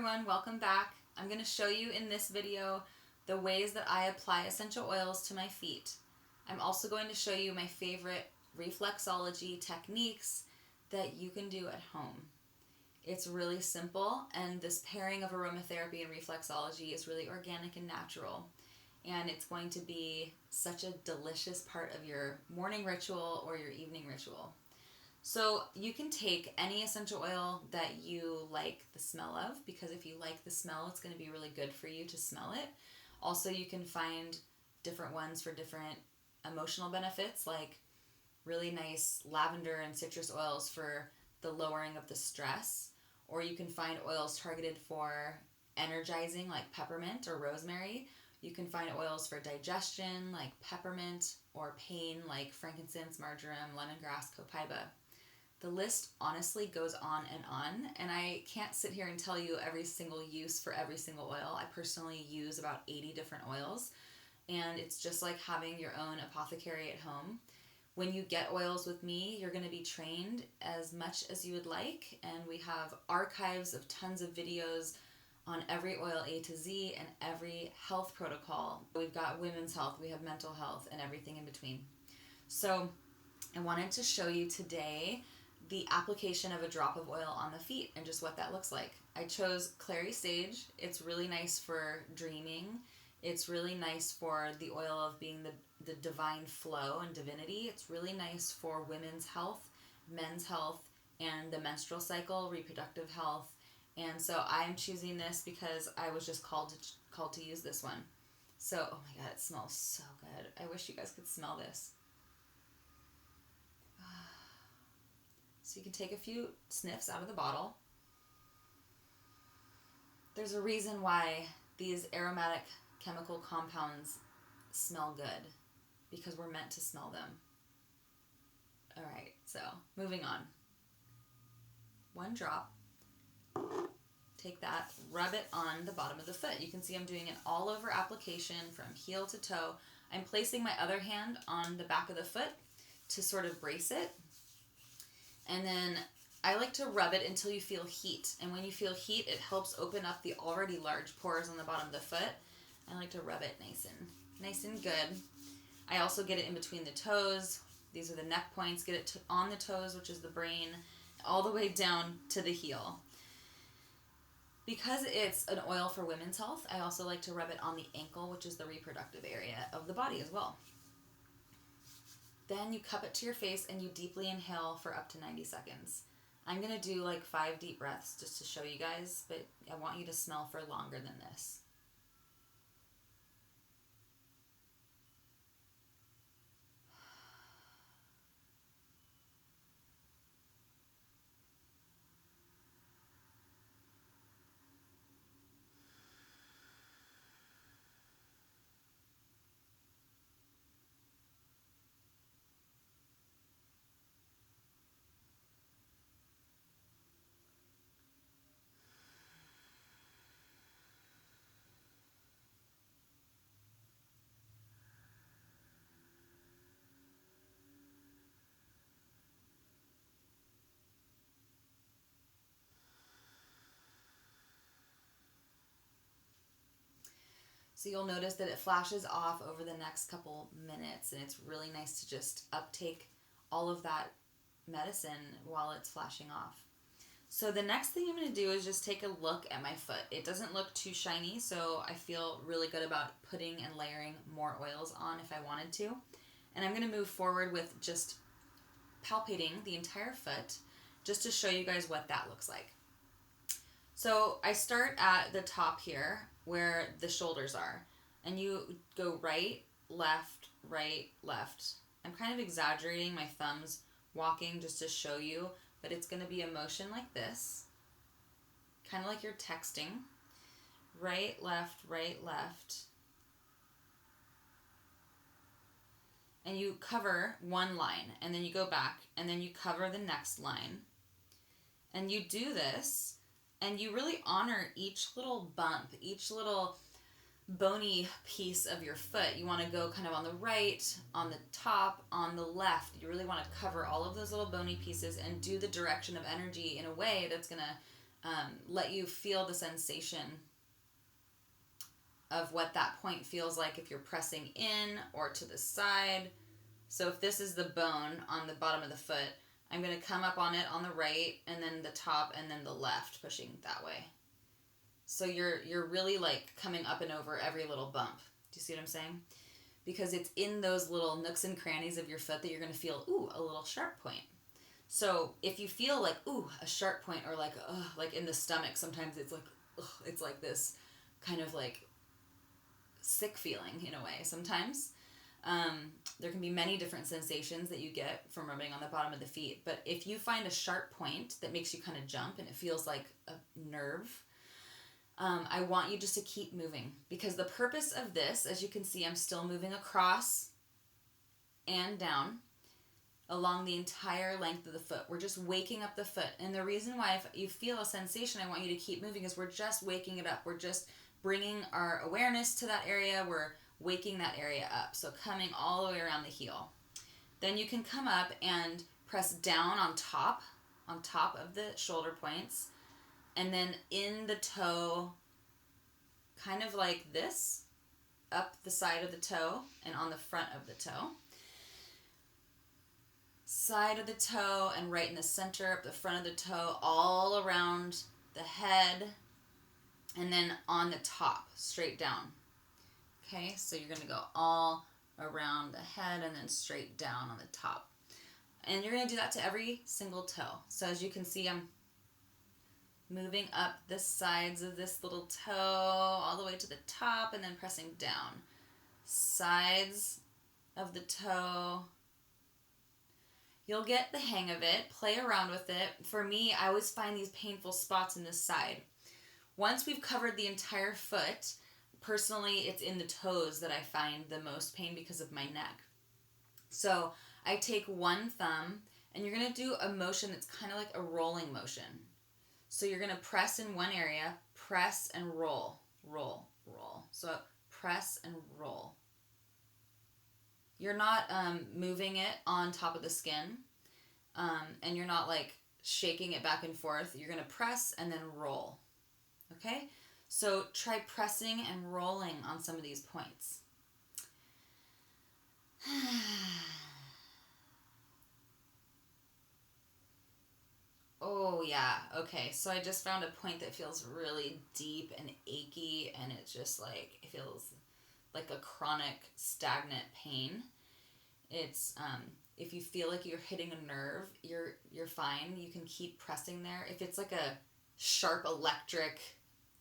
everyone, welcome back. I'm going to show you in this video the ways that I apply essential oils to my feet. I'm also going to show you my favorite reflexology techniques that you can do at home. It's really simple, and this pairing of aromatherapy and reflexology is really organic and natural. And it's going to be such a delicious part of your morning ritual or your evening ritual. So you can take any essential oil that you like the smell of, because if you like the smell, it's going to be really good for you to smell it. Also, you can find different ones for different emotional benefits, like really nice lavender and citrus oils for the lowering of the stress. Or you can find oils targeted for energizing, like peppermint or rosemary. You can find oils for digestion, like peppermint, or pain, like frankincense, marjoram, lemongrass, copaiba. The list honestly goes on, and I can't sit here and tell you every single use for every single oil. I personally use about 80 different oils, and it's just like having your own apothecary at home. When you get oils with me, you're going to be trained as much as you would like, and we have archives of tons of videos on every oil A to Z and every health protocol. We've got women's health, we have mental health, and everything in between. So I wanted to show you today the application of a drop of oil on the feet and just what that looks like. I chose clary sage. It's really nice for dreaming. It's really nice for the oil of being the divine flow and divinity. It's really nice for women's health, men's health, and the menstrual cycle, reproductive health. And so I'm choosing this because I was just called to use this one. So, oh my God, it smells so good. I wish you guys could smell this. So you can take a few sniffs out of the bottle. There's a reason why these aromatic chemical compounds smell good, because we're meant to smell them. All right, so moving on. One drop. Take that, rub it on the bottom of the foot. You can see I'm doing an all over application from heel to toe. I'm placing my other hand on the back of the foot to sort of brace it. And then I like to rub it until you feel heat. And when you feel heat, it helps open up the already large pores on the bottom of the foot. I like to rub it nice and good. I also get it in between the toes. These are the neck points. Get it on the toes, which is the brain, all the way down to the heel. Because it's an oil for women's health, I also like to rub it on the ankle, which is the reproductive area of the body as well. Then you cup it to your face and you deeply inhale for up to 90 seconds. I'm going to do like 5 deep breaths just to show you guys, but I want you to smell for longer than this. So you'll notice that it flashes off over the next couple minutes, and it's really nice to just uptake all of that medicine while it's flashing off. So the next thing I'm going to do is just take a look at my foot. It doesn't look too shiny, so I feel really good about putting and layering more oils on if I wanted to. And I'm going to move forward with just palpating the entire foot just to show you guys what that looks like. So I start at the top here where the shoulders are, and you go right, left, right, left. I'm kind of exaggerating my thumbs walking just to show you, but it's going to be a motion like this, kind of like you're texting. Right, left, right, left. And you cover one line, and then you go back, and then you cover the next line. And you do this, and you really honor each little bump, each little bony piece of your foot. You want to go kind of on the right, on the top, on the left. You really want to cover all of those little bony pieces and do the direction of energy in a way that's going to let you feel the sensation of what that point feels like if you're pressing in or to the side. So if this is the bone on the bottom of the foot, I'm going to come up on it on the right, and then the top, and then the left, pushing that way. So you're really like coming up and over every little bump. Do you see what I'm saying? Because it's in those little nooks and crannies of your foot that you're going to feel, ooh, a little sharp point. So if you feel like, ooh, a sharp point, or like in the stomach, sometimes it's like, it's like this kind of like sick feeling in a way sometimes. There can be many different sensations that you get from rubbing on the bottom of the feet. But if you find a sharp point that makes you kind of jump and it feels like a nerve, I want you just to keep moving, because the purpose of this, as you can see, I'm still moving across and down along the entire length of the foot. We're just waking up the foot. And the reason why, if you feel a sensation, I want you to keep moving, is we're just waking it up. We're just bringing our awareness to that area. We're waking that area up. So coming all the way around the heel. Then you can come up and press down on top of the shoulder points, and then in the toe, kind of like this, up the side of the toe and on the front of the toe. Side of the toe and right in the center, up the front of the toe, all around the head, and then on the top, straight down. Okay, so you're going to go all around the head and then straight down on the top. And you're going to do that to every single toe. So as you can see, I'm moving up the sides of this little toe all the way to the top, and then pressing down. Sides of the toe. You'll get the hang of it. Play around with it. For me, I always find these painful spots in this side. Once we've covered the entire foot, personally, it's in the toes that I find the most pain because of my neck. So I take one thumb, and you're going to do a motion that's kind of like a rolling motion. So you're going to press in one area, press and roll, roll, roll. So press and roll. You're not moving it on top of the skin, and you're not like shaking it back and forth. You're going to press and then roll. Okay? So try pressing and rolling on some of these points. Oh, yeah. Okay, so I just found a point that feels really deep and achy, and it's just like, it feels like a chronic, stagnant pain. It's, if you feel like you're hitting a nerve, you're fine. You can keep pressing there. If it's like a sharp electric,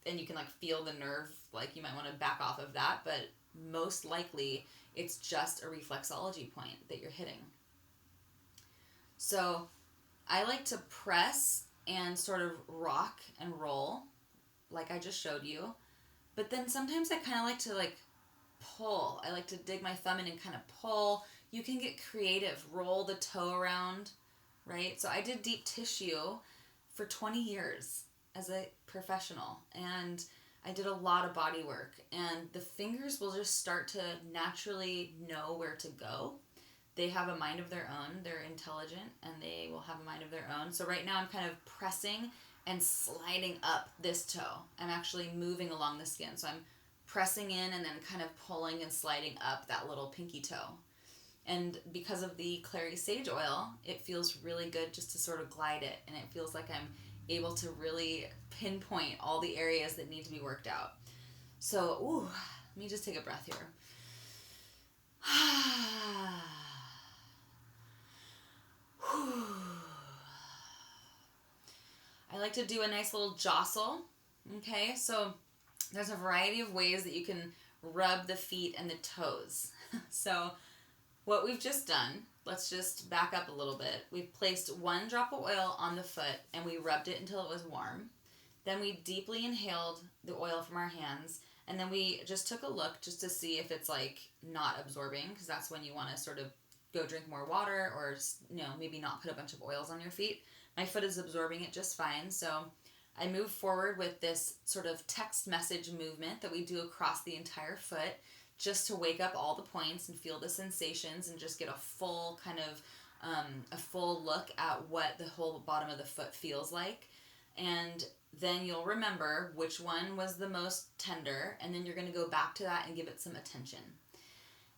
and you can like feel the nerve, like you might want to back off of that, but most likely it's just a reflexology point that you're hitting. So I like to press and sort of rock and roll like I just showed you, but then sometimes I kind of like to like pull. I like to dig my thumb in and kind of pull. You can get creative, roll the toe around, right? So I did deep tissue for 20 years as a professional, and I did a lot of body work, and the fingers will just start to naturally know where to go. They have a mind of their own. They're intelligent, and they will have a mind of their own. So right now I'm kind of pressing and sliding up this toe. I'm actually moving along the skin. So I'm pressing in and then kind of pulling and sliding up that little pinky toe. And because of the clary sage oil, it feels really good just to sort of glide it, and it feels like I'm able to really pinpoint all the areas that need to be worked out. So, let me just take a breath here. I like to do a nice little jostle. Okay, so there's a variety of ways that you can rub the feet and the toes. So what we've just done, let's just back up a little bit. We've placed one drop of oil on the foot, and we rubbed it until it was warm. Then we deeply inhaled the oil from our hands, and then we just took a look just to see if it's like not absorbing, because that's when you want to sort of go drink more water, or maybe not put a bunch of oils on your feet. My foot is absorbing it just fine, so I move forward with this sort of text message movement that we do across the entire foot, just to wake up all the points and feel the sensations and just get a full kind of a full look at what the whole bottom of the foot feels like. And then you'll remember which one was the most tender, and then you're going to go back to that and give it some attention.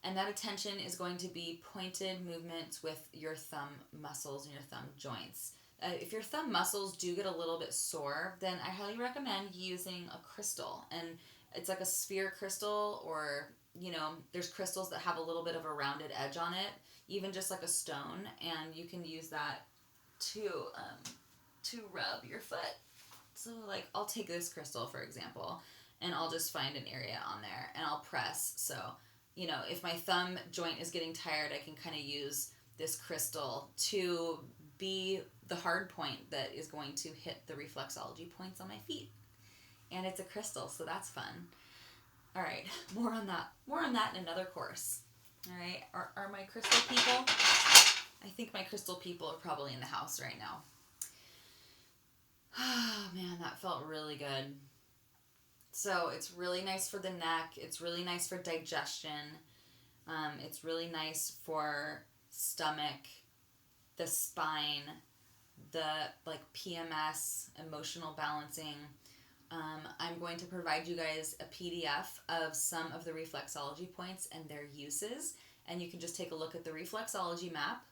And that attention is going to be pointed movements with your thumb muscles and your thumb joints. If your thumb muscles do get a little bit sore, then I highly recommend using a crystal. And it's like a sphere crystal, or, there's crystals that have a little bit of a rounded edge on it, even just like a stone, and you can use that to rub your foot. So, like, I'll take this crystal, for example, and I'll just find an area on there, and I'll press. So, if my thumb joint is getting tired, I can kind of use this crystal to be the hard point that is going to hit the reflexology points on my feet. And it's a crystal, so that's fun. All right, more on that in another course. All right, are my crystal people? I think my crystal people are probably in the house right now. Oh man, that felt really good. So it's really nice for the neck. It's really nice for digestion. It's really nice for stomach, the spine, the PMS, emotional balancing. I'm going to provide you guys a PDF of some of the reflexology points and their uses, and you can just take a look at the reflexology map,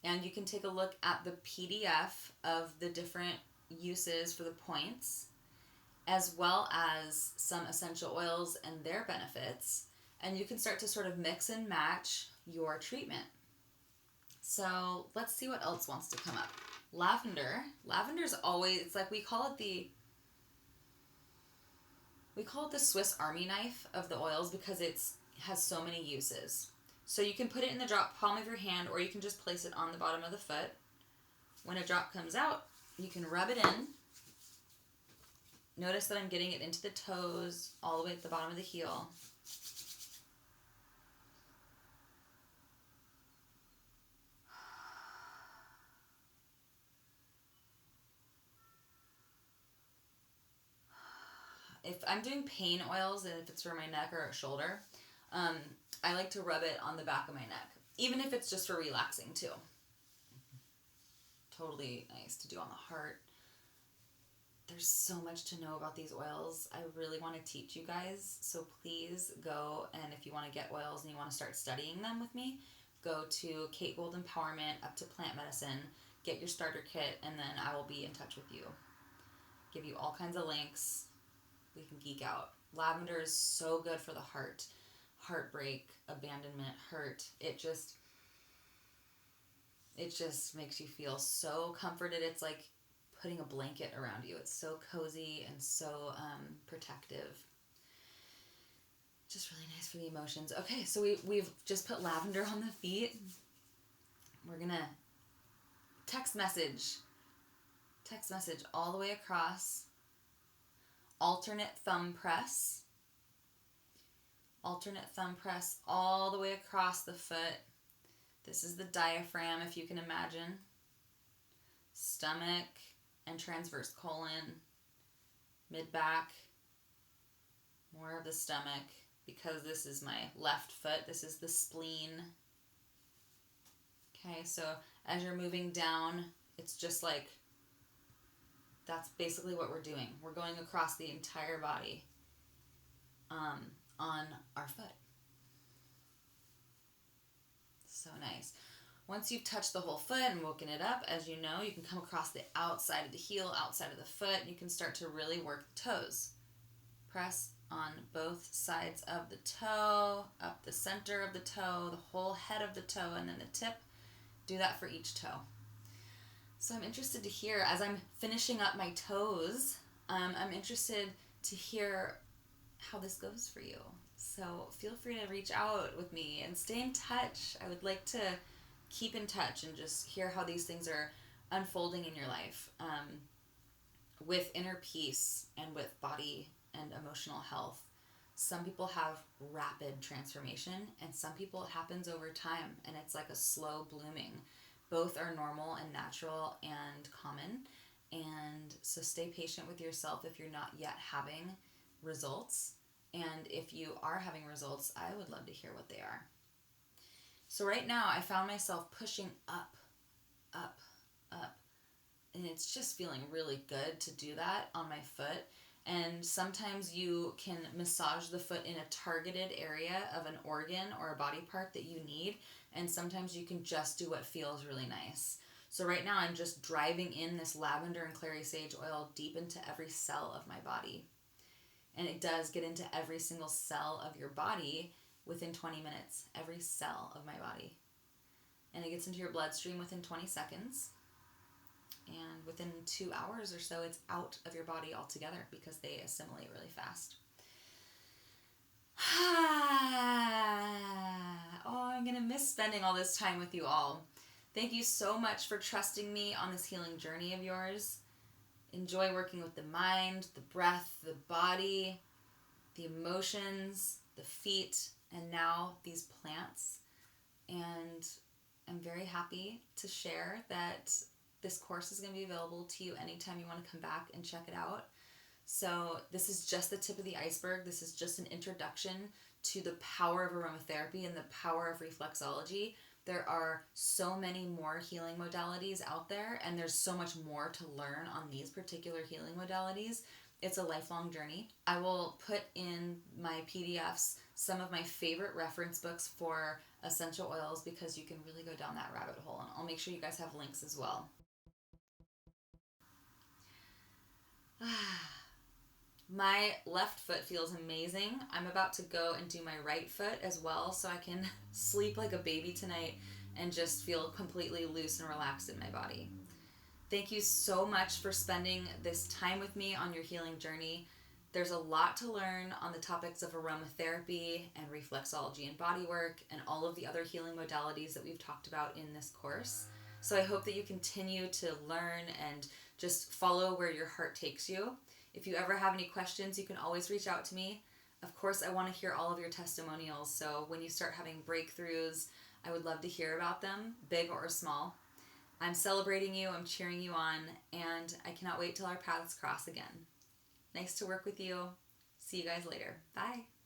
and you can take a look at the PDF of the different uses for the points, as well as some essential oils and their benefits, and you can start to sort of mix and match your treatment. So let's see what else wants to come up. Lavender. Lavender's always, it's like we call it the Swiss Army knife of the oils because it has so many uses. So you can put it in the drop palm of your hand, or you can just place it on the bottom of the foot. When a drop comes out, you can rub it in. Notice that I'm getting it into the toes, all the way at the bottom of the heel. If I'm doing pain oils, and if it's for my neck or shoulder, I like to rub it on the back of my neck, even if it's just for relaxing too. Totally nice to do on the heart. There's so much to know about these oils. I really want to teach you guys, so please go, and if you want to get oils and you want to start studying them with me, go to Kate Gold Empowerment up to Plant Medicine, get your starter kit, and then I will be in touch with you. Give you all kinds of links. We can geek out. Lavender is so good for the heart. Heartbreak, abandonment, hurt. It just makes you feel so comforted. It's like putting a blanket around you. It's so cozy and so protective. Just really nice for the emotions. Okay, so we've just put lavender on the feet. We're gonna text message all the way across. Alternate thumb press all the way across the foot. This is the diaphragm, if you can imagine. Stomach and transverse colon, mid-back, more of the stomach, because this is my left foot. This is the spleen. Okay, so as you're moving down, it's just like, that's basically what we're doing. We're going across the entire body on our foot. So nice. Once you've touched the whole foot and woken it up, as you know, you can come across the outside of the heel, outside of the foot. You can start to really work the toes. Press on both sides of the toe, up the center of the toe, the whole head of the toe, and then the tip. Do that for each toe. So I'm interested to hear, as I'm finishing up my toes, I'm interested to hear how this goes for you. So feel free to reach out with me and stay in touch. I would like to keep in touch and just hear how these things are unfolding in your life, with inner peace and with body and emotional health. Some people have rapid transformation, and some people it happens over time, and it's like a slow blooming. Both are normal and natural and common, and so stay patient with yourself if you're not yet having results, and if you are having results, I would love to hear what they are. So right now I found myself pushing up and it's just feeling really good to do that on my foot. And sometimes you can massage the foot in a targeted area of an organ or a body part that you need, and sometimes you can just do what feels really nice. So right now I'm just driving in this lavender and clary sage oil deep into every cell of my body. And it does get into every single cell of your body within 20 minutes, every cell of my body. And it gets into your bloodstream within 20 seconds. And within 2 hours or so, it's out of your body altogether because they assimilate really fast. Oh, I'm going to miss spending all this time with you all. Thank you so much for trusting me on this healing journey of yours. Enjoy working with the mind, the breath, the body, the emotions, the feet, and now these plants. And I'm very happy to share that this course is going to be available to you anytime you want to come back and check it out. So this is just the tip of the iceberg. This is just an introduction to the power of aromatherapy and the power of reflexology. There are so many more healing modalities out there, and there's so much more to learn on these particular healing modalities. It's a lifelong journey. I will put in my PDFs some of my favorite reference books for essential oils because you can really go down that rabbit hole, and I'll make sure you guys have links as well. My left foot feels amazing. I'm about to go and do my right foot as well so I can sleep like a baby tonight and just feel completely loose and relaxed in my body. Thank you so much for spending this time with me on your healing journey. There's a lot to learn on the topics of aromatherapy and reflexology and bodywork and all of the other healing modalities that we've talked about in this course. So I hope that you continue to learn and just follow where your heart takes you. If you ever have any questions, you can always reach out to me. Of course, I want to hear all of your testimonials, so when you start having breakthroughs, I would love to hear about them, big or small. I'm celebrating you, I'm cheering you on, and I cannot wait till our paths cross again. Nice to work with you. See you guys later. Bye.